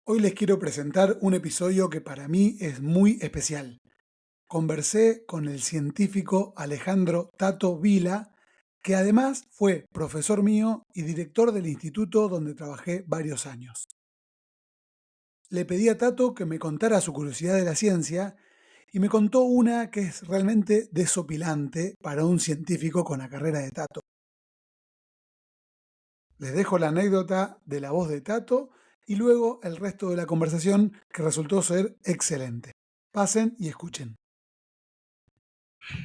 Hoy les quiero presentar un episodio que para mí es muy especial. Conversé con el científico Alejandro Tato Vila, que además fue profesor mío y director del instituto donde trabajé varios años. Le pedí a Tato que me contara su curiosidad de la ciencia y me contó una que es realmente desopilante para un científico con la carrera de Tato. Les dejo la anécdota de la voz de Tato y luego el resto de la conversación que resultó ser excelente. Pasen y escuchen.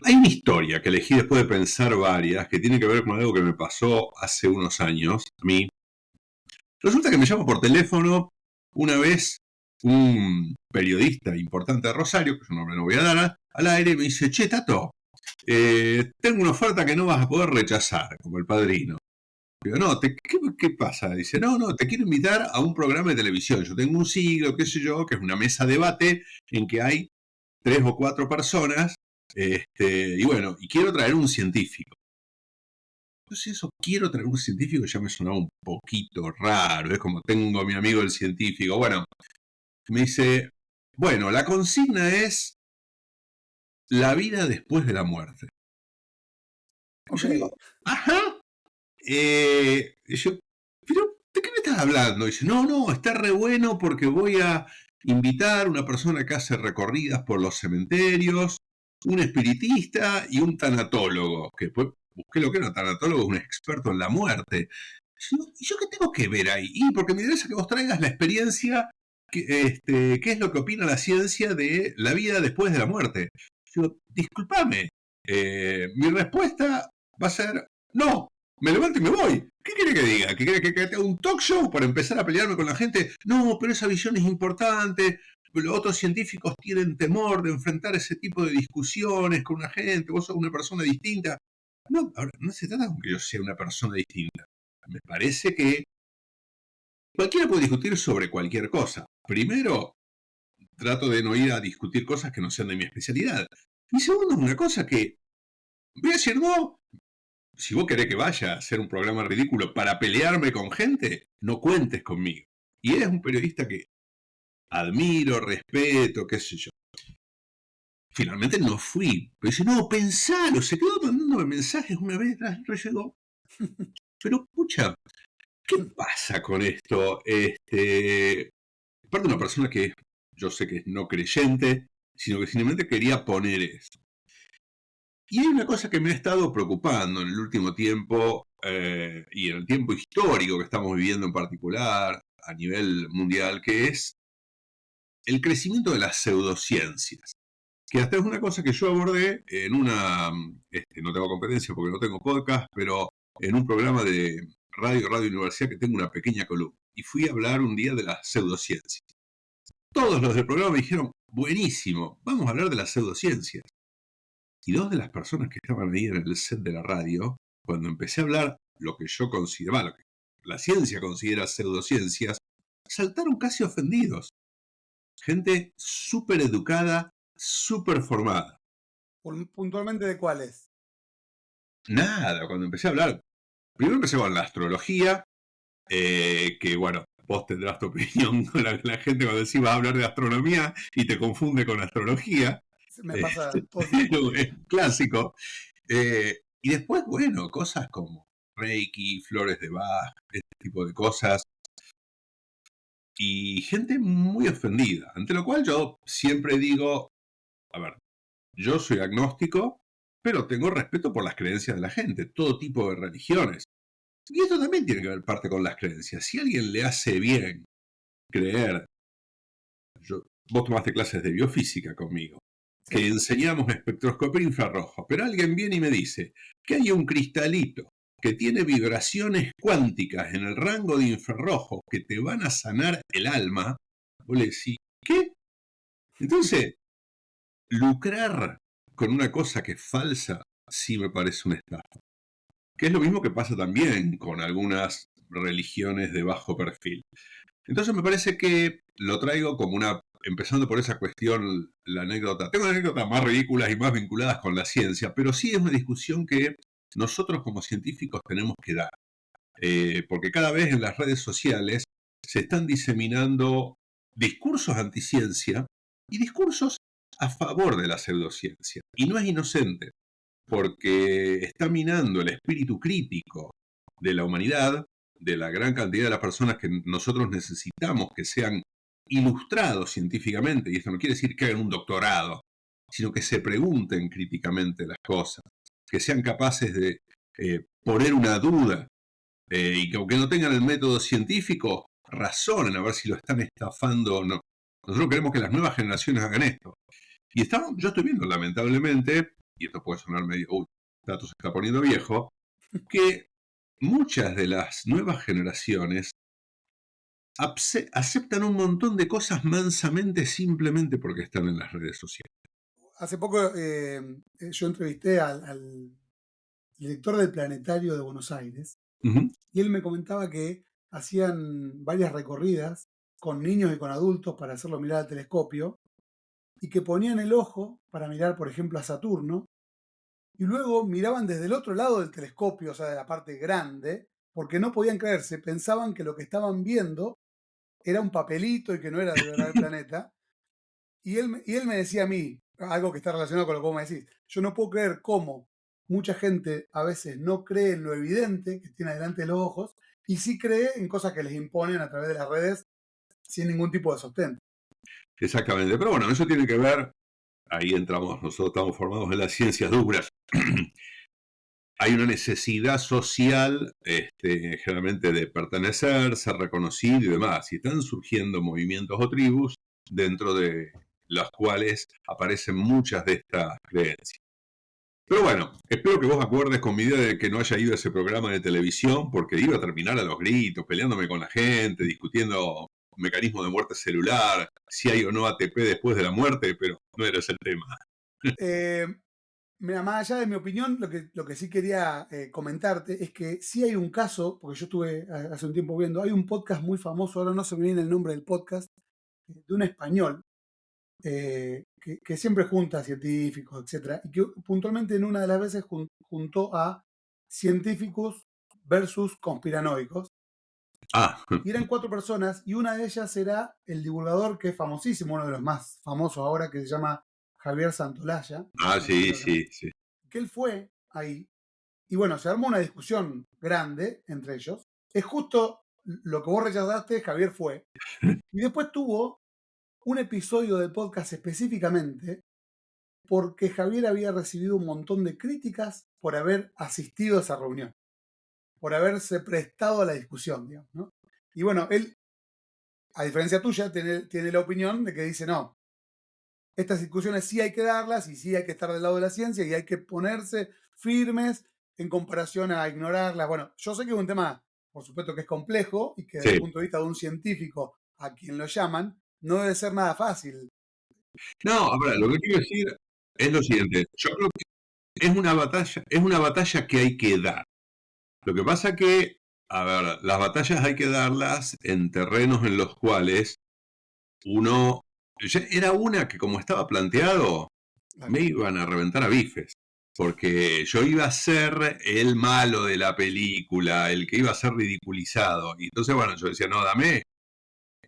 Hay una historia que elegí después de pensar varias, que tiene que ver con algo que me pasó hace unos años a mí. Resulta que me llama por teléfono una vez un periodista importante de Rosario, que su nombre no voy a dar al aire, y me dice: che, Tato, tengo una oferta que no vas a poder rechazar, como el padrino. Digo: no, ¿qué pasa? Dice: no, te quiero invitar a un programa de televisión. Yo tengo un siglo, qué sé yo, que es una mesa de debate en que hay 3 o 4 personas, y bueno, y quiero traer un científico. Entonces eso, quiero traer un científico, ya me sonaba un poquito raro, es como tengo a mi amigo el científico. Bueno, me dice: bueno, la consigna es la vida después de la muerte. Y Ok, yo digo: ajá, y yo, pero ¿de qué me estás hablando? Y dice: no, está re bueno porque voy a invitar a una persona que hace recorridas por los cementerios, un espiritista y un tanatólogo, que después busqué lo que era un tanatólogo, un experto en la muerte. ¿Y yo qué tengo que ver ahí? Y porque me interesa que vos traigas la experiencia, qué es lo que opina la ciencia de la vida después de la muerte. Yo, discúlpame, mi respuesta va a ser no, me levanto y me voy. ¿Qué quiere que diga? ¿Que quiere que haga un talk show para empezar a pelearme con la gente? No, pero esa visión es importante. Los otros científicos tienen temor de enfrentar ese tipo de discusiones con una gente. Vos sos una persona distinta. No, ahora, no se trata de que yo sea una persona distinta. Me parece que cualquiera puede discutir sobre cualquier cosa. Primero, trato de no ir a discutir cosas que no sean de mi especialidad. Y segundo, es una cosa que voy a decir no. Si vos querés que vaya a hacer un programa ridículo para pelearme con gente, no cuentes conmigo. Y él es un periodista que admiro, respeto, qué sé yo. Finalmente no fui. Pero dice: no, pensalo. Se quedó mandándome mensajes una vez, yo llegó. Pero, pucha, ¿qué pasa con esto? Aparte, una persona que yo sé que es no creyente, sino que simplemente quería poner eso. Y hay una cosa que me ha estado preocupando en el último tiempo, y en el tiempo histórico que estamos viviendo en particular a nivel mundial, que es el crecimiento de las pseudociencias. Que hasta es una cosa que yo abordé en una, no tengo competencia porque no tengo podcast, pero en un programa de Radio Universidad, que tengo una pequeña columna. Y fui a hablar un día de las pseudociencias. Todos los del programa me dijeron: buenísimo, vamos a hablar de las pseudociencias. Y dos de las personas que estaban ahí en el set de la radio, cuando empecé a hablar lo que yo consideraba, lo que la ciencia considera pseudociencias, saltaron casi ofendidos. Gente súper educada, súper formada. puntualmente de cuáles. Nada, cuando empecé a hablar, primero empecé con la astrología, que bueno, vos tendrás tu opinión con la gente cuando decís vas a hablar de astronomía y te confunde con astrología. Me Eh, pasa todo el tiempo. es clásico. Y después, bueno, cosas como Reiki, flores de Bach, este tipo de cosas. Y gente muy ofendida. Ante lo cual yo siempre digo: a ver, yo soy agnóstico, pero tengo respeto por las creencias de la gente, todo tipo de religiones. Y esto también tiene que ver parte con las creencias. Si a alguien le hace bien creer, vos tomaste clases de biofísica conmigo, que Sí. enseñamos espectroscopía infrarrojo, pero alguien viene y me dice que hay un cristalito que tiene vibraciones cuánticas en el rango de infrarrojo que te van a sanar el alma, vos le decís: ¿qué? Entonces, lucrar con una cosa que es falsa sí me parece una estafa. Que es lo mismo que pasa también con algunas religiones de bajo perfil. Entonces me parece que lo traigo como una, empezando por esa cuestión, la anécdota. Tengo anécdotas más ridículas y más vinculadas con la ciencia, pero sí es una discusión que nosotros como científicos tenemos que dar. Porque cada vez en las redes sociales se están diseminando discursos anticiencia y discursos a favor de la pseudociencia. Y no es inocente, porque está minando el espíritu crítico de la humanidad, de la gran cantidad de las personas que nosotros necesitamos que sean ilustrados científicamente, y esto no quiere decir que hagan un doctorado, sino que se pregunten críticamente las cosas, que sean capaces de poner una duda, y que aunque no tengan el método científico, razonen a ver si lo están estafando o no. Nosotros queremos que las nuevas generaciones hagan esto. Y yo estoy viendo, lamentablemente, y esto puede sonar medio, Tato se está poniendo viejo, que muchas de las nuevas generaciones aceptan un montón de cosas mansamente simplemente porque están en las redes sociales. Hace poco yo entrevisté al director del Planetario de Buenos Aires y él me comentaba que hacían varias recorridas con niños y con adultos para hacerlo mirar al telescopio y que ponían el ojo para mirar, por ejemplo, a Saturno y luego miraban desde el otro lado del telescopio, o sea, de la parte grande, porque no podían creerse, pensaban que lo que estaban viendo era un papelito y que no era de verdad el planeta. Y él me decía a mí, algo que está relacionado con lo que vos me decís, yo no puedo creer cómo mucha gente a veces no cree en lo evidente que tiene delante de los ojos y sí cree en cosas que les imponen a través de las redes sin ningún tipo de sostén. Exactamente, pero bueno, eso tiene que ver, ahí entramos, nosotros estamos formados en las ciencias duras. Hay una necesidad social, generalmente de pertenecer, ser reconocido y demás. Y están surgiendo movimientos o tribus dentro de las cuales aparecen muchas de estas creencias. Pero bueno, espero que vos acuerdes con mi idea de que no haya ido a ese programa de televisión, porque iba a terminar a los gritos, peleándome con la gente, discutiendo mecanismos de muerte celular, si hay o no ATP después de la muerte, pero no era ese el tema. Mira, más allá de mi opinión, lo que sí quería comentarte es que sí hay un caso, porque yo estuve hace un tiempo viendo, hay un podcast muy famoso, ahora no se me viene el nombre del podcast, de un español, que siempre junta científicos, etcétera, y que puntualmente en una de las veces juntó a científicos versus conspiranoicos. Y eran 4 personas, y una de ellas era el divulgador que es famosísimo, uno de los más famosos ahora, que se llama Javier Santolaya. Sí, sí, sí. Que él fue ahí, y bueno, se armó una discusión grande entre ellos. Es justo lo que vos rechazaste, Javier fue. Y después tuvo un episodio del podcast específicamente porque Javier había recibido un montón de críticas por haber asistido a esa reunión, por haberse prestado a la discusión, digamos, ¿no? Y bueno, él, a diferencia tuya, tiene la opinión de que dice, no, estas discusiones sí hay que darlas y sí hay que estar del lado de la ciencia y hay que ponerse firmes en comparación a ignorarlas. Bueno, yo sé que es un tema, por supuesto, que es complejo y que desde el punto de vista de un científico a quien lo llaman, no debe ser nada fácil. No, ahora, lo que quiero decir es lo siguiente. Yo creo que es una batalla que hay que dar. Lo que pasa que, a ver, las batallas hay que darlas en terrenos en los cuales uno... Era una que como estaba planteado, me iban a reventar a bifes. Porque yo iba a ser el malo de la película, el que iba a ser ridiculizado. Y entonces, bueno, yo decía, no, dame.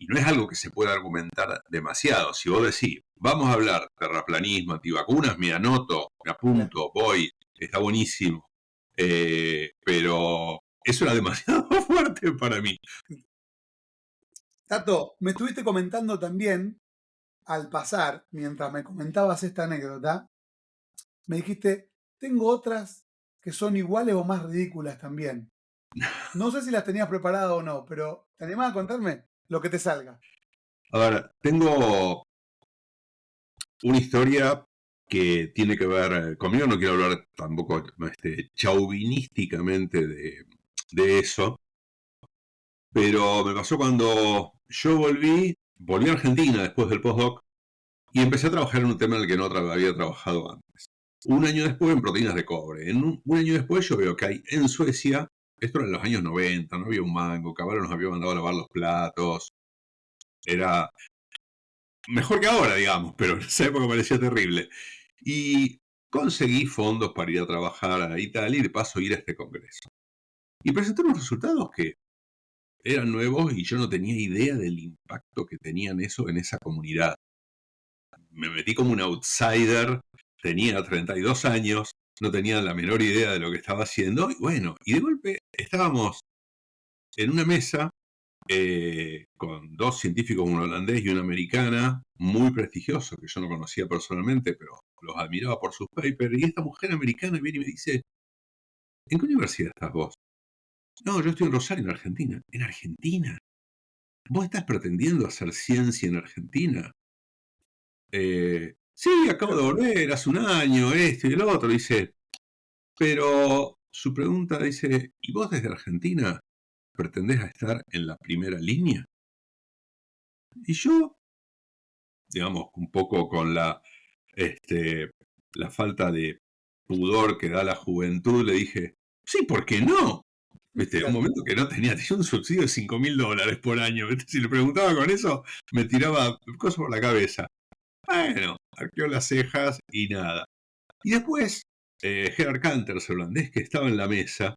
Y no es algo que se pueda argumentar demasiado. Si vos decís, vamos a hablar terraplanismo, antivacunas, me anoto, me apunto, voy, está buenísimo. Pero eso era demasiado fuerte para mí. Tato, me estuviste comentando también, al pasar, mientras me comentabas esta anécdota, me dijiste, tengo otras que son iguales o más ridículas también. No sé si las tenías preparadas o no, pero ¿te animás a contarme lo que te salga? A ver, tengo una historia que tiene que ver conmigo, no quiero hablar tampoco chauvinísticamente de eso, pero me pasó cuando yo volví a Argentina después del postdoc y empecé a trabajar en un tema en el que no había trabajado antes. Un año después en proteínas de cobre. Un año después yo veo que hay en Suecia, esto era en los años 90, no había un mango, Caballo nos había mandado a lavar los platos, era mejor que ahora, digamos, pero en esa época parecía terrible. Y conseguí fondos para ir a trabajar a Italia y de paso ir a este congreso. Y presenté unos resultados que eran nuevos y yo no tenía idea del impacto que tenían eso en esa comunidad. Me metí como un outsider, tenía 32 años, no tenía la menor idea de lo que estaba haciendo, y bueno, y de golpe estábamos en una mesa con dos científicos, un holandés y una americana, muy prestigiosos, que yo no conocía personalmente, pero los admiraba por sus papers, y esta mujer americana viene y me dice, ¿en qué universidad estás vos? No, yo estoy en Rosario, en Argentina. ¿En Argentina? ¿Vos estás pretendiendo hacer ciencia en Argentina? Sí, acabo de volver, hace un año, esto y el otro, dice. Pero su pregunta dice, ¿y vos desde Argentina pretendés a estar en la primera línea? Y yo, digamos, un poco con la falta de pudor que da la juventud, le dije, sí, ¿por qué no? ¿Viste? Un Claro. momento que no tenía un subsidio de $5.000 por año. ¿Viste? Si le preguntaba con eso, me tiraba cosas por la cabeza. Bueno, arqueó las cejas y nada. Y después, Gerard Canters, el holandés que estaba en la mesa,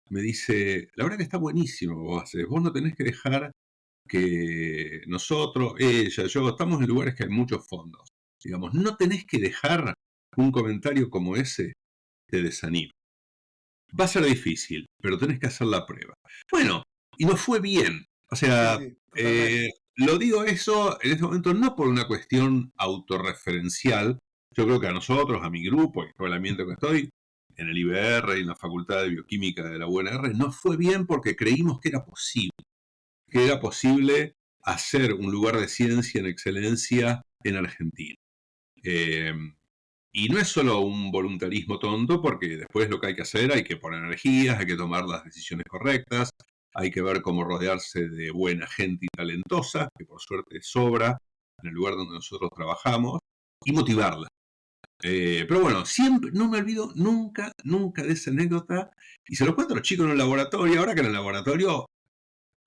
me dice, la verdad que está buenísimo vos haces. Vos no tenés que dejar que nosotros, ella, yo, estamos en lugares que hay muchos fondos. Digamos, no tenés que dejar un comentario como ese te desanime. Va a ser difícil, pero tenés que hacer la prueba. Bueno, y nos fue bien. O Sí, sea, sí, totalmente. lo digo eso en este momento no por una cuestión autorreferencial. Yo creo que a nosotros, a mi grupo y todo el ambiente que estoy, en el IBR y en la Facultad de Bioquímica de la UNR, nos fue bien porque creímos que era posible hacer un lugar de ciencia en excelencia en Argentina. Eh, y no es solo un voluntarismo tonto, porque después lo que hay que hacer, hay que poner energías, hay que tomar las decisiones correctas, hay que ver cómo rodearse de buena gente y talentosa, que por suerte sobra en el lugar donde nosotros trabajamos, y motivarla. Pero bueno, siempre, no me olvido nunca, nunca de esa anécdota, y se lo cuento a los chicos en el laboratorio, ahora que en el laboratorio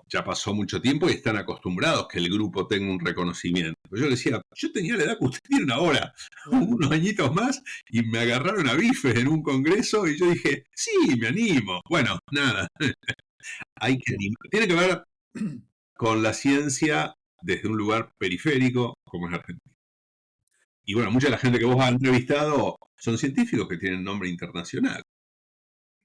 ya pasó mucho tiempo y están acostumbrados que el grupo tenga un reconocimiento. Pero yo decía, yo tenía la edad que usted tiene ahora, Claro. unos añitos más, y me agarraron a bifes en un congreso y yo dije, sí, me animo. Bueno, nada, hay que animar. Tiene que ver con la ciencia desde un lugar periférico como es Argentina. Y bueno, mucha de la gente que vos has entrevistado son científicos que tienen nombre internacional.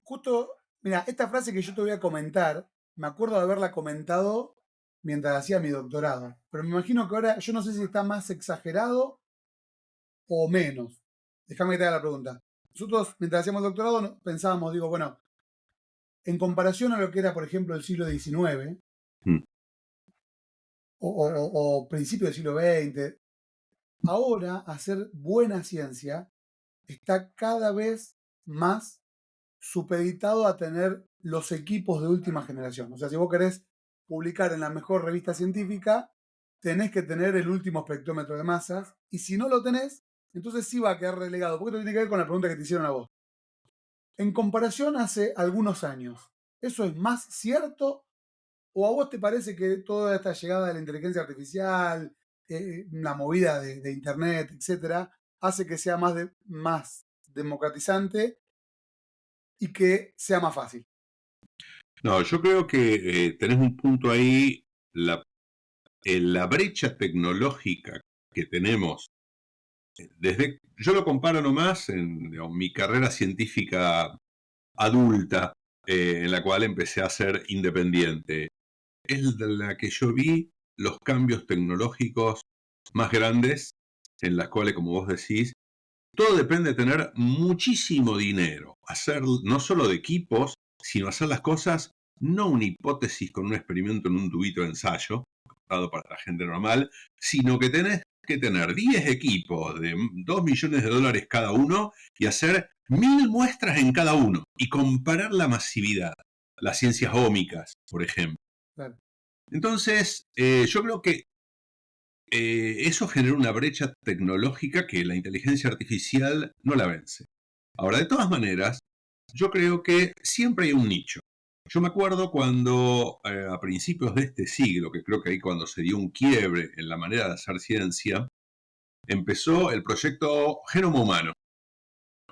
Justo, mira, esta frase que yo te voy a comentar, me acuerdo de haberla comentado mientras hacía mi doctorado, pero me imagino que ahora, yo no sé si está más exagerado o menos. Déjame que te haga la pregunta. Nosotros, mientras hacíamos el doctorado, pensábamos, digo, bueno, en comparación a lo que era, por ejemplo, el siglo XIX Mm. o principios del siglo XX, ahora hacer buena ciencia está cada vez más supeditado a tener los equipos de última generación. O sea, si vos querés publicar en la mejor revista científica, tenés que tener el último espectrómetro de masas, y si no lo tenés, entonces sí va a quedar relegado, porque esto tiene que ver con la pregunta que te hicieron a vos. En comparación hace algunos años, ¿eso es más cierto? ¿O a vos te parece que toda esta llegada de la inteligencia artificial, la movida de Internet, etcétera, hace que sea más democratizante y que sea más fácil? No, yo creo que tenés un punto ahí, la, la brecha tecnológica que tenemos yo lo comparo nomás en digamos, mi carrera científica adulta, en la cual empecé a ser independiente. Es de la que yo vi los cambios tecnológicos más grandes, en las cuales, como vos decís, todo depende de tener muchísimo dinero. Hacer no solo de equipos, sino hacer las cosas, no una hipótesis con un experimento en un tubito de ensayo, dado para la gente normal, sino que tenés que tener 10 equipos de $2 millones cada uno y hacer 1.000 muestras en cada uno y comparar la masividad, las ciencias ómicas, por ejemplo. Claro. Entonces, yo creo que eso genera una brecha tecnológica que la inteligencia artificial no la vence. Ahora, de todas maneras, yo creo que siempre hay un nicho. Yo me acuerdo cuando a principios de este siglo, que creo que ahí cuando se dio un quiebre en la manera de hacer ciencia, empezó el proyecto Genoma Humano.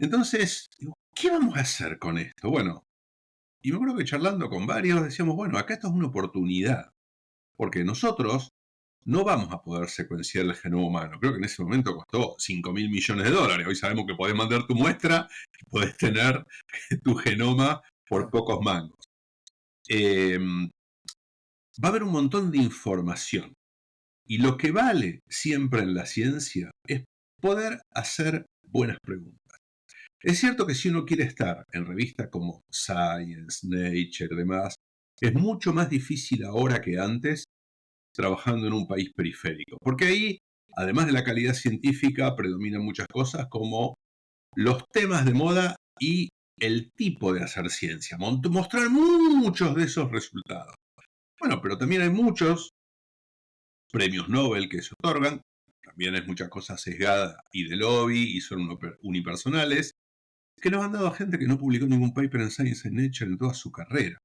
Entonces, digo, ¿qué vamos a hacer con esto? Bueno, Y me acuerdo que charlando con varios decíamos, bueno, acá esto es una oportunidad, porque nosotros no vamos a poder secuenciar el genoma humano. Creo que en ese momento costó $5.000 millones. Hoy sabemos que podés mandar tu muestra y podés tener tu genoma por Claro. pocos mangos. Eh, Va a haber un montón de información. Y lo que vale siempre en la ciencia es poder hacer buenas preguntas. Es cierto que si uno quiere estar en revistas como Science, Nature y demás, es mucho más difícil ahora que antes trabajando en un país periférico. Porque ahí, además de la calidad científica, predominan muchas cosas como los temas de moda y el tipo de hacer ciencia. Mostrar muchos de esos resultados. Bueno, pero también hay muchos premios Nobel que se otorgan. También es mucha cosa sesgada y de lobby y son unipersonales, que nos han dado a gente que no publicó ningún paper en Science and Nature en toda su carrera.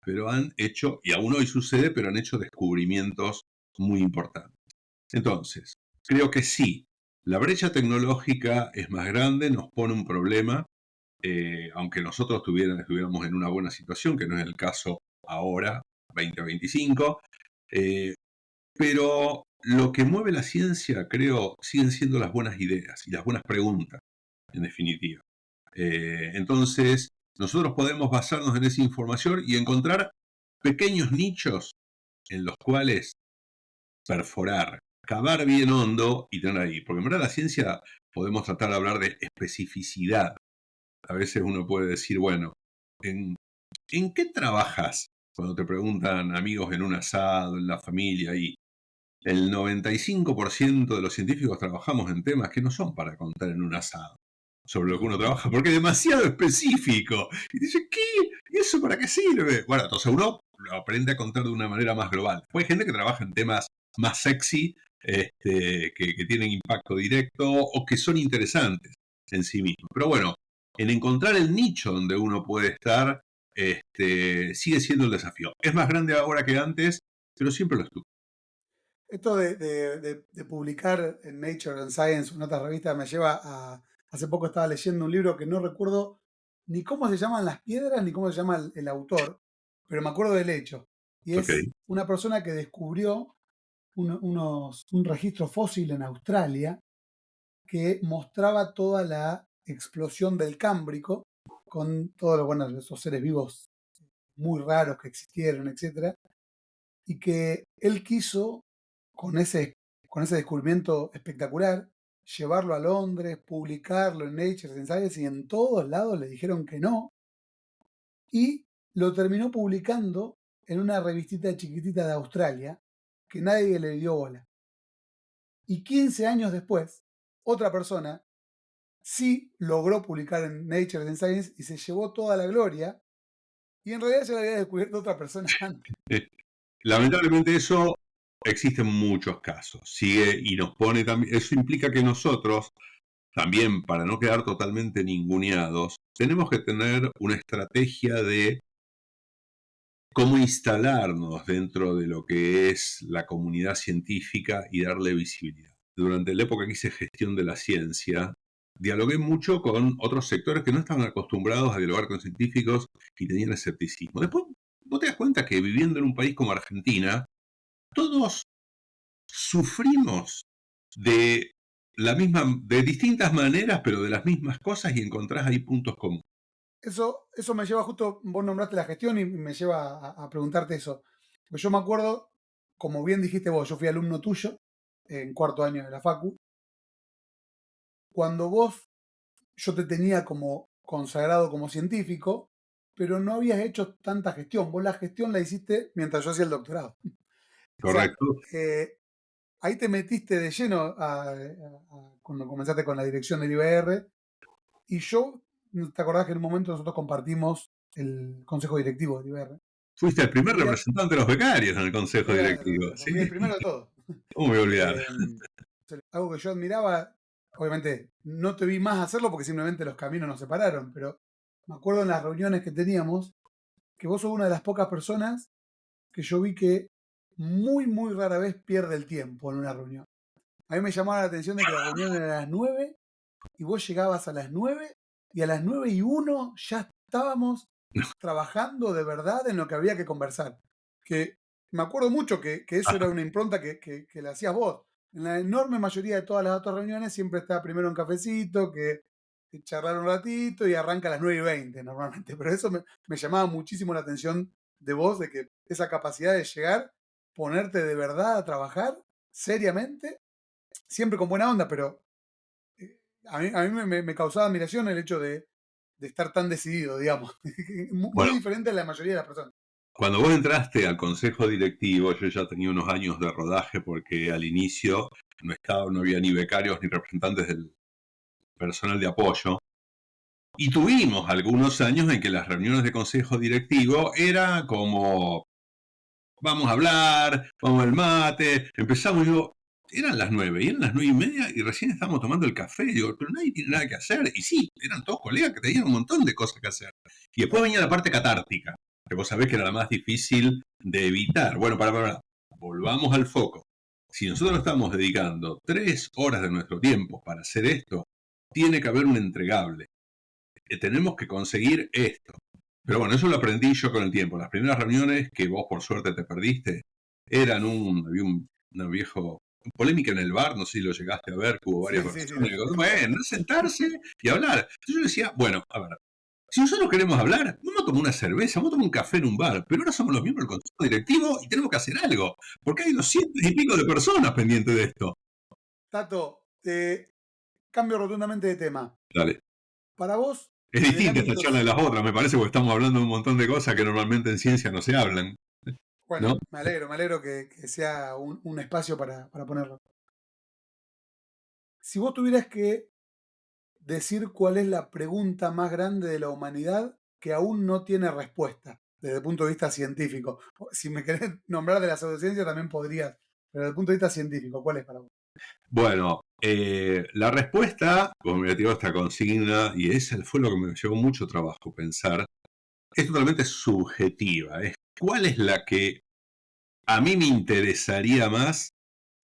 Pero han hecho, y aún hoy sucede, pero han hecho descubrimientos muy importantes. Entonces, creo que sí, la brecha tecnológica es más grande, nos pone un problema, aunque nosotros estuviéramos en una buena situación, que no es el caso ahora, 2025, pero lo que mueve la ciencia, creo, siguen siendo las buenas ideas y las buenas preguntas, en definitiva. Entonces, nosotros podemos basarnos en esa información y encontrar pequeños nichos en los cuales perforar, cavar bien hondo y tener ahí. Porque en verdad la ciencia podemos tratar de hablar de especificidad. A veces uno puede decir, bueno, ¿en, ¿en qué trabajas? Cuando te preguntan amigos en un asado, en la familia, y el 95% de los científicos trabajamos en temas que no son para contar en un asado sobre lo que uno trabaja, porque es demasiado específico. Y dice, ¿qué? ¿Y eso para qué sirve? Bueno, entonces uno lo aprende a contar de una manera más global. Pues hay gente que trabaja en temas más sexy, que tienen impacto directo o que son interesantes en sí mismos. Pero bueno, en encontrar el nicho donde uno puede estar, sigue siendo el desafío. Es más grande ahora que antes, pero siempre lo estuvo. Esto de publicar en Nature and Science o en otras revistas me lleva a... Hace poco estaba leyendo un libro que no recuerdo ni cómo se llaman las piedras ni cómo se llama el autor, pero me acuerdo del hecho. Y Ok, es una persona que descubrió un registro fósil en Australia que mostraba toda la explosión del Cámbrico con todos los, bueno, esos seres vivos muy raros que existieron, etcétera, y que él quiso, con con ese descubrimiento espectacular, llevarlo a Londres, publicarlo en Nature en Science, y en todos lados le dijeron que no, y lo terminó publicando en una revistita chiquitita de Australia que nadie le dio bola. Y 15 años después, otra persona sí logró publicar en Nature and Science y se llevó toda la gloria, y en realidad ya la había descubierto otra persona antes. Eh, lamentablemente eso existe en muchos casos. Sigue y nos pone también. Eso implica que nosotros, también para no quedar totalmente ninguneados, tenemos que tener una estrategia de cómo instalarnos dentro de lo que es la comunidad científica y darle visibilidad. Durante la época que hice gestión de la ciencia, dialogué mucho con otros sectores que no estaban acostumbrados a dialogar con científicos y tenían escepticismo. Después, vos te das cuenta que viviendo en un país como Argentina, todos sufrimos de de distintas maneras, pero de las mismas cosas y encontrás ahí puntos comunes. Eso me lleva justo, vos nombraste la gestión y me lleva a preguntarte eso. Pues yo me acuerdo, como bien dijiste vos, yo fui alumno tuyo en cuarto año de la Facu. Cuando yo te tenía como consagrado como científico, pero no habías hecho tanta gestión. Vos la gestión la hiciste mientras yo hacía el doctorado. O sea, ¿Correcto? ahí te metiste de lleno cuando comenzaste con la dirección del IBR. Y yo, ¿te acordás que en un momento nosotros compartimos el consejo directivo del IBR? Fuiste el Y primer había, representante de los becarios en el consejo directivo. fui el Sí, primero de todos. ¿cómo me voy a olvidar? Eh, Algo que yo admiraba, obviamente no te vi más hacerlo porque simplemente los caminos nos separaron, pero me acuerdo en las reuniones que teníamos que vos sos una de las pocas personas que yo vi que muy rara vez pierde el tiempo en una reunión. A mí me llamaba la atención de que la reunión era a las 9 y vos llegabas a las 9 y a las 9:01 ya estábamos trabajando de verdad en lo que había que conversar. Que me acuerdo mucho que eso era una impronta que le hacías vos. En la enorme mayoría de todas las otras reuniones siempre está primero un cafecito, que charlar un ratito y arranca a las 9:20 normalmente. Pero eso me llamaba muchísimo la atención de vos, de que esa capacidad de llegar, ponerte de verdad a trabajar seriamente, siempre con buena onda, pero a mí me causaba admiración el hecho de estar tan decidido, digamos. Muy Bueno, diferente a la mayoría de las personas. cuando vos entraste al consejo directivo, yo ya tenía unos años de rodaje porque al inicio no había ni becarios ni representantes del personal de apoyo. Y tuvimos algunos años en que las reuniones de consejo directivo era como, vamos a hablar, vamos al mate, empezamos, digo, eran las 9, y eran las 9:30 y recién estábamos tomando el café, digo, pero nadie tiene nada que hacer. Y sí, eran todos colegas que tenían un montón de cosas que hacer. Y después venía la parte catártica, que vos sabés que era la más difícil de evitar. Bueno, volvamos al foco. Si nosotros estamos dedicando 3 horas de nuestro tiempo para hacer esto, tiene que haber un entregable. Tenemos que conseguir esto. Pero bueno, eso lo aprendí yo con el tiempo. Las primeras reuniones que vos por suerte te perdiste eran había una viejo polémica en el bar, no sé si lo llegaste a ver, que hubo varias Sí, sí, sí. versiones. Bueno, sentarse y hablar. Entonces yo decía, bueno, a ver, si nosotros queremos hablar, vamos a tomar una cerveza, vamos a tomar un café en un bar, pero ahora somos los miembros del consejo directivo y tenemos que hacer algo, porque hay 200 y pico de personas pendientes de esto. Tato, cambio rotundamente de tema. Dale. Para vos, Es en el distinta esta ámbito, charla de las otras, me parece, porque estamos hablando de un montón de cosas que normalmente en ciencia no se hablan, ¿no? bueno, me alegro que sea un espacio para ponerlo. Si vos tuvieras que decir cuál es la pregunta más grande de la humanidad que aún no tiene respuesta desde el punto de vista científico. Si me querés nombrar de la pseudociencia también podrías, pero desde el punto de vista científico, ¿cuál es para vos? Bueno, la respuesta, como me tiró esta consigna, y esa fue lo que me llevó mucho trabajo pensar, es totalmente subjetiva. Es cuál es la que a mí me interesaría más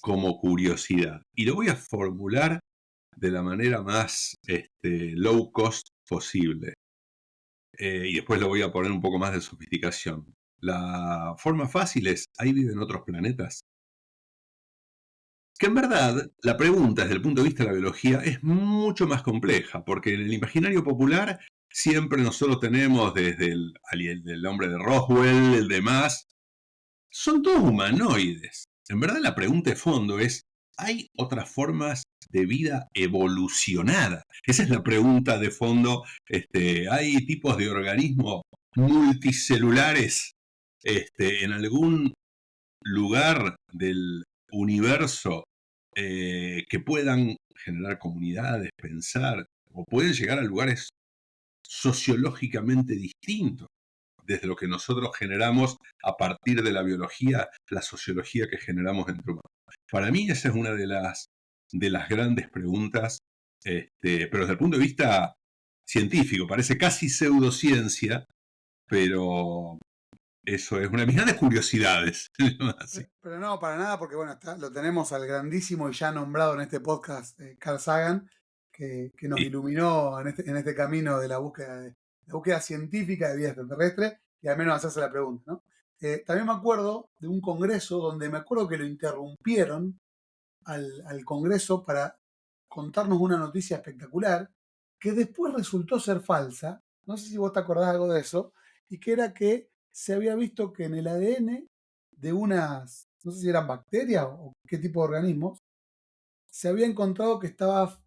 como curiosidad. Y lo voy a formular de la manera más low cost posible. Y después lo voy a poner un poco más de sofisticación. La forma fácil es, ¿hay vida en otros planetas? Que en verdad la pregunta desde el punto de vista de la biología es mucho más compleja, porque en el imaginario popular siempre nosotros tenemos desde el hombre de Roswell, el demás, son todos humanoides. En verdad la pregunta de fondo es, ¿hay otras formas de vida evolucionada? Esa es la pregunta de fondo. ¿Hay tipos de organismos multicelulares en algún lugar del universo que puedan generar comunidades, pensar, o pueden llegar a lugares sociológicamente distintos desde lo que nosotros generamos a partir de la biología, la sociología que generamos entre humanos? Para mí esa es una de las grandes preguntas, pero desde el punto de vista científico, parece casi pseudociencia, pero eso es una de mis grandes curiosidades. Así. Pero no, para nada, porque bueno, lo tenemos al grandísimo y ya nombrado en este podcast, Carl Sagan, que nos Sí. iluminó en este camino de la búsqueda científica de vida extraterrestre y al menos hacerse la pregunta, ¿no? También me acuerdo de un congreso donde me acuerdo que lo interrumpieron al congreso para contarnos una noticia espectacular que después resultó ser falsa. No sé si vos te acordás algo de eso, y que era que se había visto que en el ADN de unas, no sé si eran bacterias o qué tipo de organismos, se había encontrado que estaba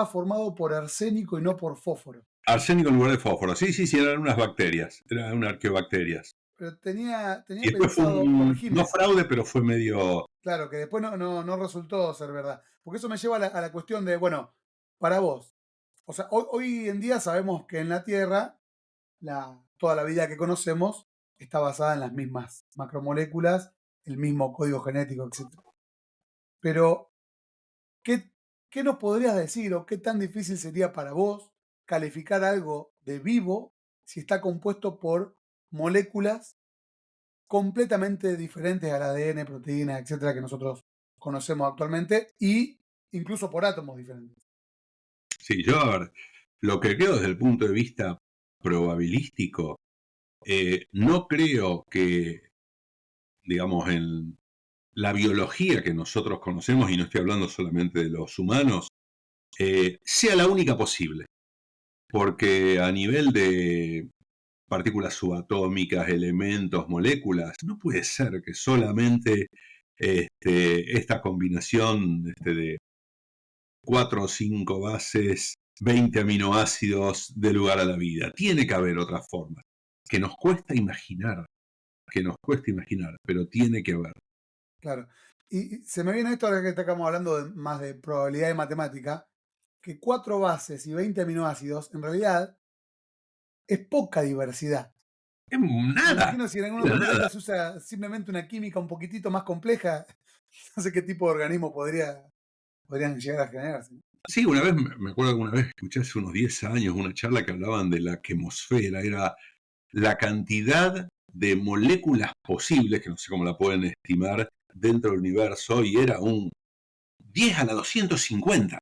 formado por arsénico y no por fósforo. Arsénico en lugar de fósforo. Sí, sí, sí, eran unas bacterias, eran unas arqueobacterias. Pero tenía Y después fue pensado, no corregime, fraude, pero fue medio. claro, que después no resultó ser verdad. Porque eso me lleva a la cuestión de, bueno, para vos, o sea, hoy en día sabemos que en la Tierra toda la vida que conocemos está basada en las mismas macromoléculas, el mismo código genético, etc. Pero, ¿qué, qué nos podrías decir o qué tan difícil sería para vos calificar algo de vivo si está compuesto por moléculas completamente diferentes al ADN, proteínas, etcétera, que nosotros conocemos actualmente, y incluso por átomos diferentes? Sí, yo, a ver, lo que creo desde el punto de vista probabilístico, no creo que, digamos, en la biología que nosotros conocemos, y no estoy hablando solamente de los humanos, sea la única posible. Porque a nivel de partículas subatómicas, elementos, moléculas, no puede ser que solamente esta combinación de 4 o 5 bases, 20 aminoácidos dé lugar a la vida. Tiene que haber otras formas, que nos cuesta imaginar, pero tiene que haber. Claro. Y se me viene esto ahora que estamos hablando más de probabilidad de matemática, que 4 bases y 20 aminoácidos en realidad es poca diversidad. Es Me nada, imagino si en algún otro era planeta nada. se usa simplemente una química un poquitito más compleja, no sé qué tipo de organismo podrían llegar a generarse. Sí, una vez, me acuerdo que una vez escuché hace unos 10 años una charla que hablaban de la quemosfera, era la cantidad de moléculas posibles, que no sé cómo la pueden estimar, dentro del universo, y era un 10 a la 250.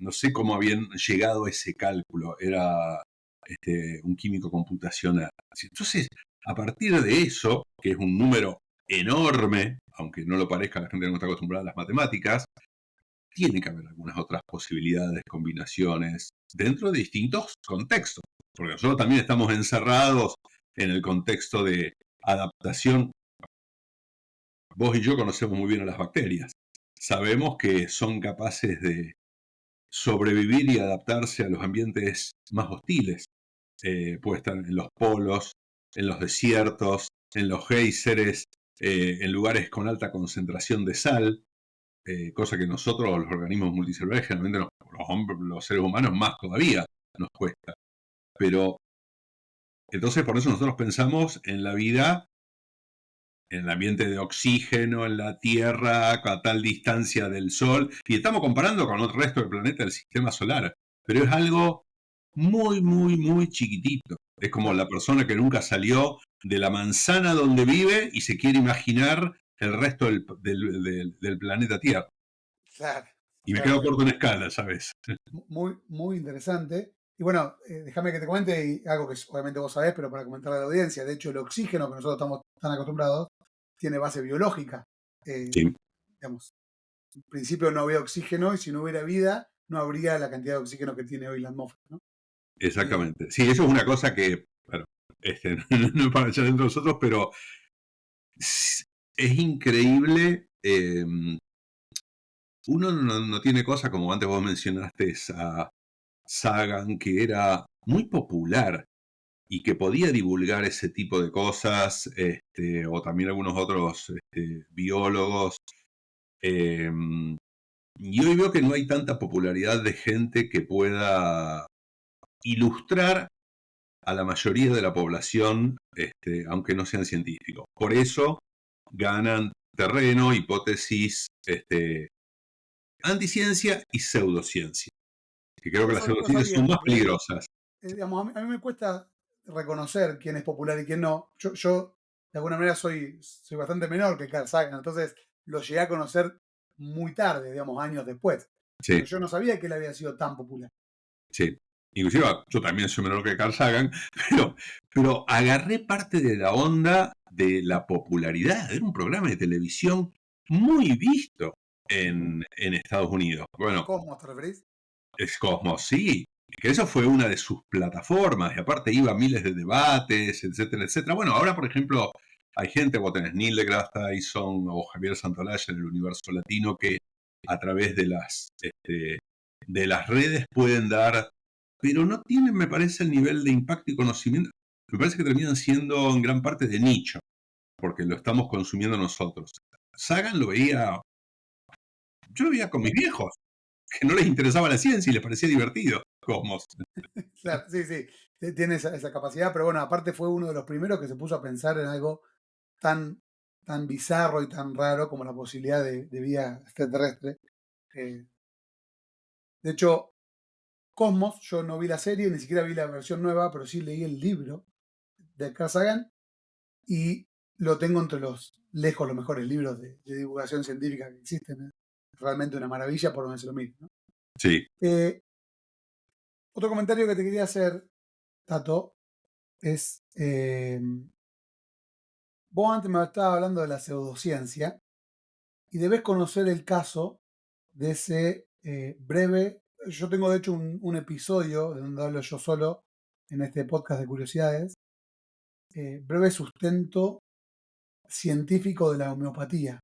No sé cómo habían llegado a ese cálculo, era un químico computacional. Entonces, a partir de eso, que es un número enorme, aunque no lo parezca a la gente que no está acostumbrada a las matemáticas, tiene que haber algunas otras posibilidades, combinaciones, dentro de distintos contextos. Porque nosotros también estamos encerrados en el contexto de adaptación. Vos y yo conocemos muy bien a las bacterias. Sabemos que son capaces de sobrevivir y adaptarse a los ambientes más hostiles. Puede estar en los polos, en los desiertos, en los géiseres, en lugares con alta concentración de sal, cosa que nosotros, los organismos multicelulares, generalmente los seres humanos más todavía nos cuesta. Pero entonces por eso nosotros pensamos en la vida en el ambiente de oxígeno, en la Tierra, a tal distancia del Sol, y estamos comparando con el resto del planeta del sistema solar, pero es algo muy, muy, muy chiquitito. Es como Claro, la persona que nunca salió de la manzana donde vive y se quiere imaginar el resto del planeta Tierra. claro, Y me quedo claro. corto en escala, ¿sabes? Muy, muy interesante. Y bueno, déjame que te comente algo que obviamente vos sabés, pero para comentarle a la audiencia. De hecho, el oxígeno que nosotros estamos tan acostumbrados tiene base biológica. Eh, Sí, digamos, en principio no había oxígeno y si no hubiera vida, no habría la cantidad de oxígeno que tiene hoy la atmósfera, ¿no? Eh, exactamente. Sí, eso es una cosa que, bueno, no es para echar entre nosotros, pero es increíble. Uno no tiene cosa, como antes vos mencionaste, a Sagan, que era muy popular y que podía divulgar ese tipo de cosas, o también algunos otros biólogos. eh, y hoy veo que no hay tanta popularidad de gente que pueda ilustrar a la mayoría de la población, aunque no sean científicos. Por eso ganan terreno, hipótesis, anticiencia y pseudociencia, que creo que las no pseudociencias sabía son más porque, peligrosas. digamos, a mí me cuesta reconocer quién es popular y quién no. Yo de alguna manera, soy bastante menor que Carl Sagan, entonces lo llegué a conocer muy tarde, digamos, años después. Pero Sí, yo no sabía que él había sido tan popular. sí. Inclusive yo también soy menor que Carl Sagan, pero, pero agarré parte de la onda de la popularidad. Era un programa de televisión muy visto Ujú. en Estados Unidos. Bueno, ¿Cosmos te referís? es Cosmos, sí, que eso fue una de sus plataformas, y aparte iba a miles de debates, etcétera, etcétera. Bueno, ahora, por ejemplo, hay gente, vos tenés Neil deGrasse Tyson o Javier Santolaya en el universo latino, que a través de las redes pueden dar, pero no tienen, me parece, el nivel de impacto y conocimiento. Me parece que terminan siendo en gran parte de nicho, porque lo estamos consumiendo nosotros. Sagan lo veía, yo lo veía con mis viejos, que no les interesaba la ciencia y les parecía divertido. Cosmos. Claro, sí, sí, tiene esa capacidad, pero bueno, aparte fue uno de los primeros que se puso a pensar en algo tan, tan bizarro y tan raro como la posibilidad de vida extraterrestre. Eh, de hecho, Cosmos, yo no vi la serie, ni siquiera vi la versión nueva, pero sí leí el libro de Carl Sagan y lo tengo entre lejos los mejores libros de divulgación científica que existen. ¿Eh? Realmente una maravilla por donde se lo mire. ¿No? Sí. Eh, Otro comentario que te quería hacer Tato, es... vos antes me estabas hablando de la pseudociencia y debes conocer el caso de ese breve... Yo tengo de hecho un episodio de donde hablo yo solo en este podcast de curiosidades, breve sustento científico de la homeopatía.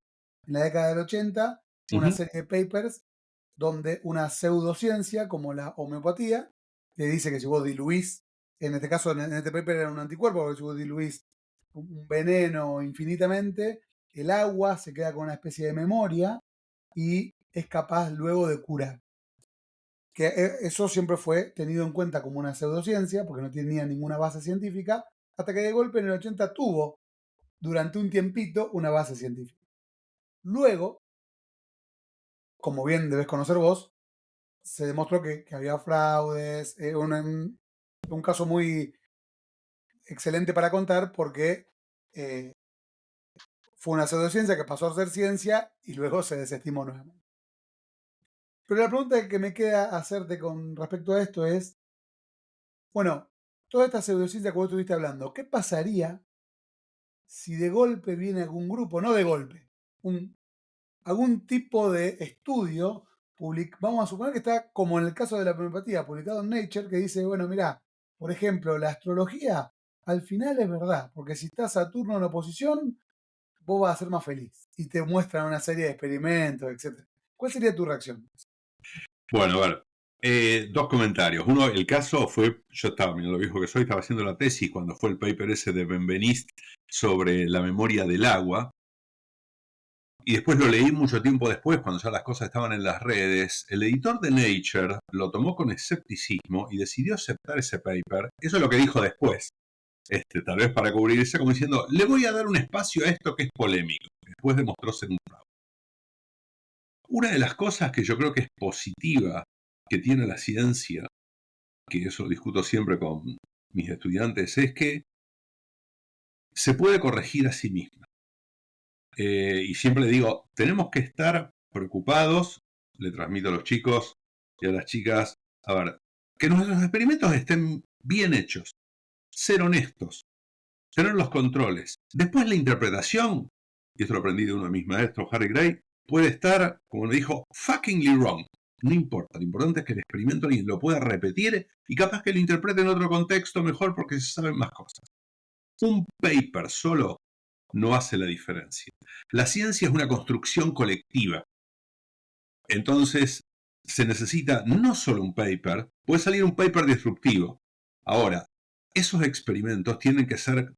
En la década del 80, una serie de papers donde una pseudociencia como la homeopatía te dice que si vos diluís, en este caso en este paper era un anticuerpo, porque si vos diluís un veneno infinitamente, el agua se queda con una especie de memoria y es capaz luego de curar. Que eso siempre fue tenido en cuenta como una pseudociencia, porque no tenía ninguna base científica, hasta que de golpe en el 80 tuvo, durante un tiempito, una base científica. Luego, como bien debes conocer vos, se demostró que había fraudes, un caso muy excelente para contar porque fue una pseudociencia que pasó a ser ciencia y luego se desestimó nuevamente. Pero la pregunta que me queda hacerte con respecto a esto es, bueno, toda esta pseudociencia que vos estuviste hablando, ¿qué pasaría si de golpe viene algún grupo, no de golpe, algún tipo de estudio, vamos a suponer que está como en el caso de la homeopatía, publicado en Nature, que dice, bueno, mirá, por ejemplo, la astrología al final es verdad, porque si está Saturno en oposición, vos vas a ser más feliz. Y te muestran una serie de experimentos, etc. ¿Cuál sería tu reacción? Bueno, a ver, dos comentarios. Uno, el caso fue, yo estaba, mira lo viejo que soy, estaba haciendo la tesis cuando fue el paper ese de Benveniste sobre la memoria del agua. Y después lo leí mucho tiempo después, cuando ya las cosas estaban en las redes. El editor de Nature lo tomó con escepticismo y decidió aceptar ese paper. Eso es lo que dijo después. Tal vez para cubrirse, como diciendo, le voy a dar un espacio a esto que es polémico. Después demostró ser un fraude. Una de las cosas que yo creo que es positiva que tiene la ciencia, que eso lo discuto siempre con mis estudiantes, es que se puede corregir a sí misma. Y siempre digo, tenemos que estar preocupados, le transmito a los chicos y a las chicas, a ver, que nuestros experimentos estén bien hechos, ser honestos, tener los controles. Después la interpretación, y esto lo aprendí de uno de mis maestros, Harry Gray, puede estar, como me dijo, fuckingly wrong. No importa, lo importante es que el experimento alguien lo pueda repetir y capaz que lo interprete en otro contexto mejor porque se saben más cosas. Un paper solo no hace la diferencia. La ciencia es una construcción colectiva. Entonces, se necesita no solo un paper, puede salir un paper disruptivo. Ahora, esos experimentos tienen que ser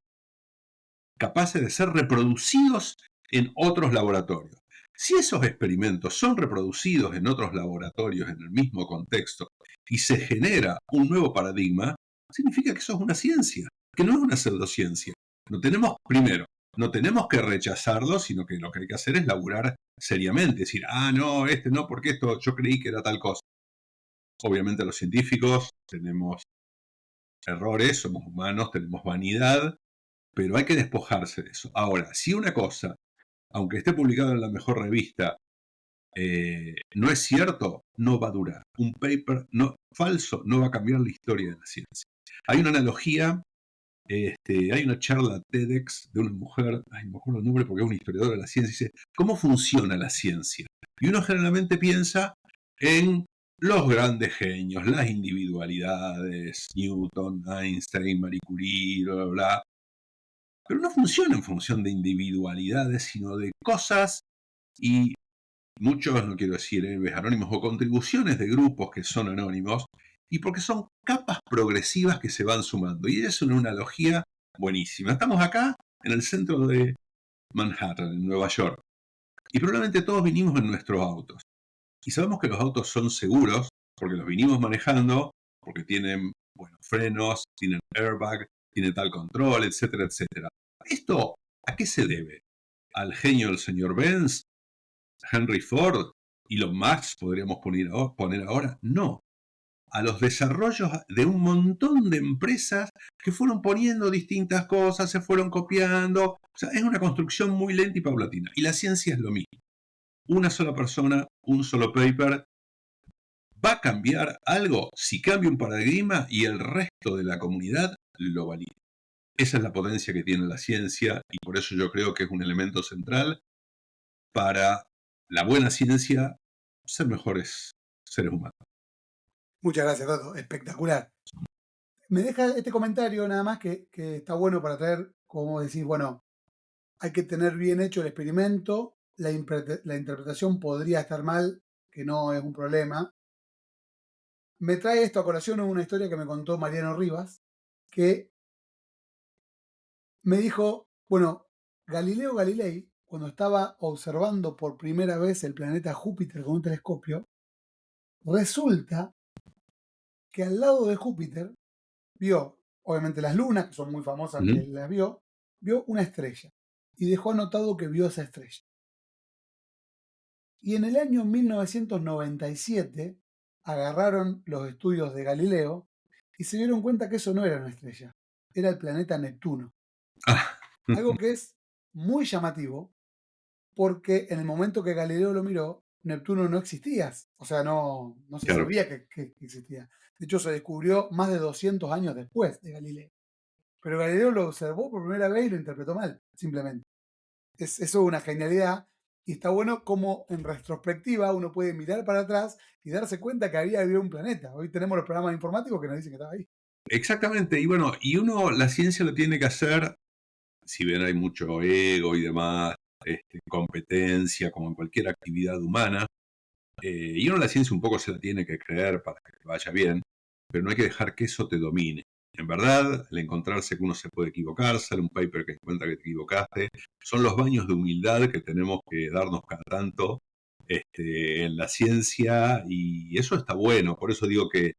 capaces de ser reproducidos en otros laboratorios. Si esos experimentos son reproducidos en otros laboratorios en el mismo contexto y se genera un nuevo paradigma, significa que eso es una ciencia, que no es una pseudociencia. No tenemos que rechazarlo, sino que lo que hay que hacer es laburar seriamente, decir, no, no, porque esto yo creí que era tal cosa. Obviamente los científicos tenemos errores, somos humanos, tenemos vanidad, pero hay que despojarse de eso. Ahora, si una cosa, aunque esté publicada en la mejor revista, no es cierto, no va a durar. Un paper falso no va a cambiar la historia de la ciencia. Hay una analogía, hay una charla TEDx de una mujer, no me acuerdo el nombre porque es una historiadora de la ciencia, dice, ¿cómo funciona la ciencia? Y uno generalmente piensa en los grandes genios, las individualidades, Newton, Einstein, Marie Curie, bla, bla, bla. Pero no funciona en función de individualidades, sino de cosas y muchos, no quiero decir héroes anónimos, o contribuciones de grupos que son anónimos, y porque son capas progresivas que se van sumando. Y es una analogía buenísima. Estamos acá, en el centro de Manhattan, en Nueva York, y probablemente todos vinimos en nuestros autos. Y sabemos que los autos son seguros, porque los vinimos manejando, porque tienen frenos, tienen airbag, tienen tal control, etcétera, etcétera. ¿Esto a qué se debe? ¿Al genio del señor Benz? ¿Henry Ford? ¿Elon Musk podríamos poner ahora? No. A los desarrollos de un montón de empresas que fueron poniendo distintas cosas, se fueron copiando. O sea, es una construcción muy lenta y paulatina. Y la ciencia es lo mismo. Una sola persona, un solo paper, ¿Va a cambiar algo? Si cambia un paradigma y el resto de la comunidad lo valida. Esa es la potencia que tiene la ciencia y por eso yo creo que es un elemento central para la buena ciencia ser mejores seres humanos. Muchas gracias, Tato. Espectacular. Me deja este comentario nada más que está bueno para traer, como decir, bueno, hay que tener bien hecho el experimento, la interpretación podría estar mal, que no es un problema. Me trae esto a colación una historia que me contó Mariano Rivas, que me dijo, bueno, Galileo Galilei, cuando estaba observando por primera vez el planeta Júpiter con un telescopio, resulta que al lado de Júpiter vio, obviamente las lunas, que son muy famosas que las vio una estrella y dejó anotado que vio esa estrella. Y en el año 1997 agarraron los estudios de Galileo y se dieron cuenta que eso no era una estrella, era el planeta Neptuno. Ah, Algo que es muy llamativo porque en el momento que Galileo lo miró, Neptuno no existía, o sea, no se claro. sabía que existía. De hecho, se descubrió más de 200 años después de Galileo. Pero Galileo lo observó por primera vez y lo interpretó mal, simplemente. Eso es una genialidad y está bueno como en retrospectiva uno puede mirar para atrás y darse cuenta que había un planeta. Hoy tenemos los programas informáticos que nos dicen que estaba ahí. Exactamente, y bueno, la ciencia lo tiene que hacer, si bien hay mucho ego y demás, competencia, como en cualquier actividad humana, y la ciencia un poco se la tiene que creer para que te vaya bien, pero no hay que dejar que eso te domine. En verdad, el encontrarse que uno se puede equivocar, sale un paper que encuentra que te equivocaste, son los baños de humildad que tenemos que darnos cada tanto en la ciencia, y eso está bueno, por eso digo que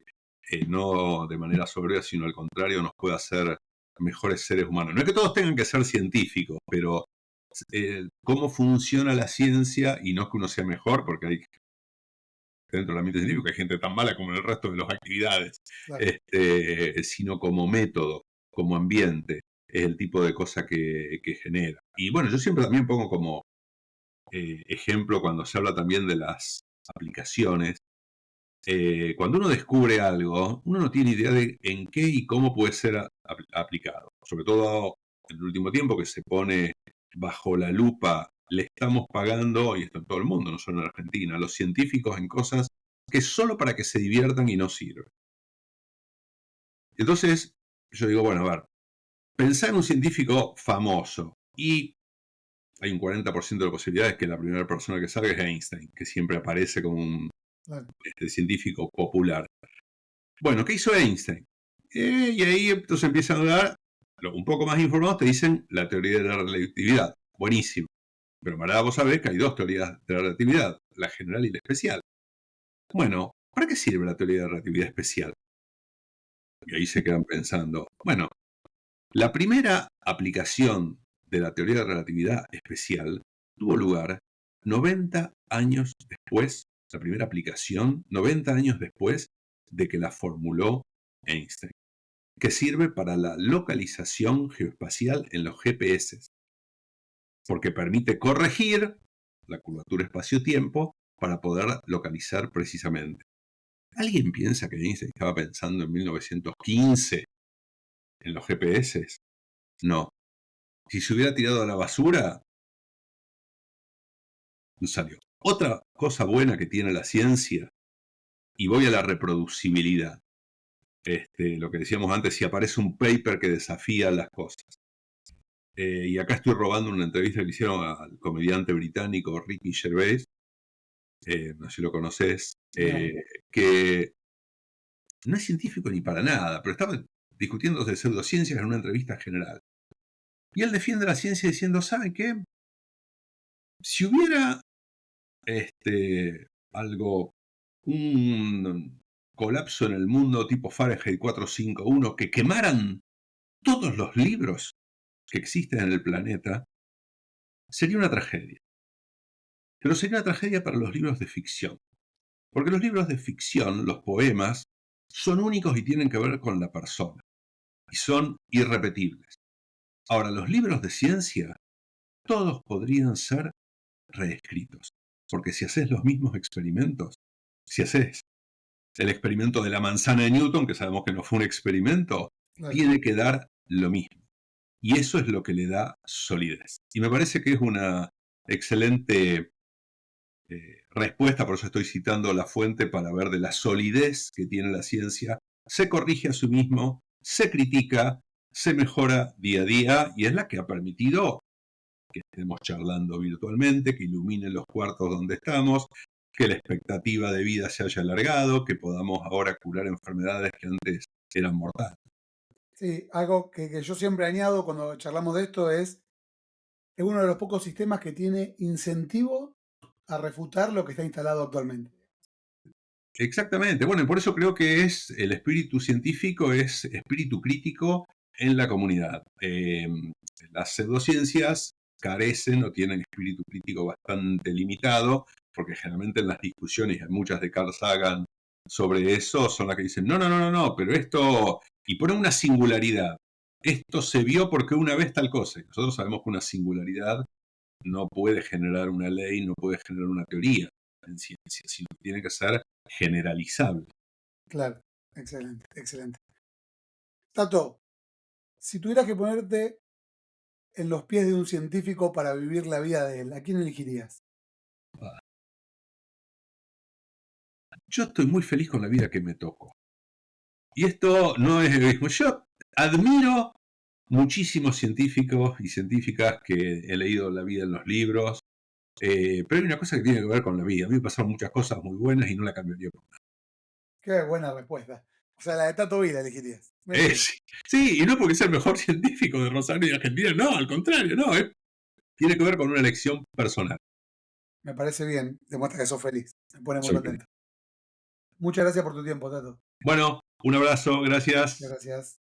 no de manera soberbia, sino al contrario, nos puede hacer mejores seres humanos. No es que todos tengan que ser científicos, pero cómo funciona la ciencia, y no es que uno sea mejor, porque hay dentro del ambiente científico hay gente tan mala como en el resto de las actividades, Claro. sino como método, como ambiente, es el tipo de cosa que genera. Y bueno, yo siempre también pongo como ejemplo cuando se habla también de las aplicaciones. Cuando uno descubre algo, uno no tiene idea de en qué y cómo puede ser aplicado. Sobre todo en el último tiempo que se pone bajo la lupa, le estamos pagando, y esto en todo el mundo, no solo en Argentina, a los científicos en cosas que es solo para que se diviertan y no sirven. Entonces, yo digo, bueno, a ver, pensá en un científico famoso y hay un 40% de posibilidades que la primera persona que salga es Einstein, que siempre aparece como un Claro. científico popular. Bueno, ¿qué hizo Einstein? Y ahí entonces empiezan a dar, un poco más informados te dicen la teoría de la relatividad. Buenísimo. Pero para vos sabés que hay dos teorías de la relatividad, la general y la especial. Bueno, ¿para qué sirve la teoría de la relatividad especial? Y ahí se quedan pensando, bueno, la primera aplicación de la teoría de la relatividad especial tuvo lugar 90 años después, la primera aplicación, 90 años después de que la formuló Einstein, que sirve para la localización geoespacial en los GPS, porque permite corregir la curvatura espacio-tiempo para poder localizar precisamente. ¿Alguien piensa que Einstein estaba pensando en 1915 en los GPS? No. Si se hubiera tirado a la basura, no salió. Otra cosa buena que tiene la ciencia, y voy a la reproducibilidad, lo que decíamos antes, si aparece un paper que desafía las cosas. Y acá estoy robando una entrevista que le hicieron al comediante británico Ricky Gervais, no sé si lo conoces, que no es científico ni para nada, pero estaba discutiendo de pseudociencias en una entrevista general. Y él defiende la ciencia diciendo, ¿saben qué? Si hubiera algo, un colapso en el mundo tipo Fahrenheit 451, que quemaran todos los libros que existen en el planeta, sería una tragedia. Pero sería una tragedia para los libros de ficción. Porque los libros de ficción, los poemas, son únicos y tienen que ver con la persona. Y son irrepetibles. Ahora, los libros de ciencia, todos podrían ser reescritos. Porque si haces los mismos experimentos, si haces el experimento de la manzana de Newton, que sabemos que no fue un experimento, Claro. tiene que dar lo mismo. Y eso es lo que le da solidez. Y me parece que es una excelente respuesta, por eso estoy citando la fuente para ver de la solidez que tiene la ciencia. Se corrige a sí mismo, se critica, se mejora día a día y es la que ha permitido que estemos charlando virtualmente, que iluminen los cuartos donde estamos, que la expectativa de vida se haya alargado, que podamos ahora curar enfermedades que antes eran mortales. Sí, algo que yo siempre añado cuando charlamos de esto es uno de los pocos sistemas que tiene incentivo a refutar lo que está instalado actualmente. Exactamente, bueno, y por eso creo que es el espíritu científico, es espíritu crítico en la comunidad. Las pseudociencias carecen o tienen espíritu crítico bastante limitado, porque generalmente en las discusiones, hay muchas de Carl Sagan sobre eso, son las que dicen, no, no, no, no, no, pero esto, y ponen una singularidad, esto se vio porque una vez tal cosa, y nosotros sabemos que una singularidad no puede generar una ley, no puede generar una teoría en ciencia, sino que tiene que ser generalizable. Claro, excelente, excelente. Tato, si tuvieras que ponerte en los pies de un científico para vivir la vida de él, ¿a quién elegirías? Yo estoy muy feliz con la vida que me tocó. Y esto no es egoísmo. Yo admiro muchísimos científicos y científicas que he leído la vida en los libros, pero hay una cosa que tiene que ver con la vida. A mí me pasaron muchas cosas muy buenas y no la cambiaría por nada. Qué buena respuesta. O sea, la de Tato Vila elegirías. Me gusta. Sí, sí, y no porque sea el mejor científico de Rosario y de Argentina, no, al contrario, no, tiene que ver con una elección personal. Me parece bien. Demuestra que sos feliz. Me pone muy Soy feliz. contento. Muchas gracias por tu tiempo, Tato. Bueno, un abrazo, Muchas gracias. gracias.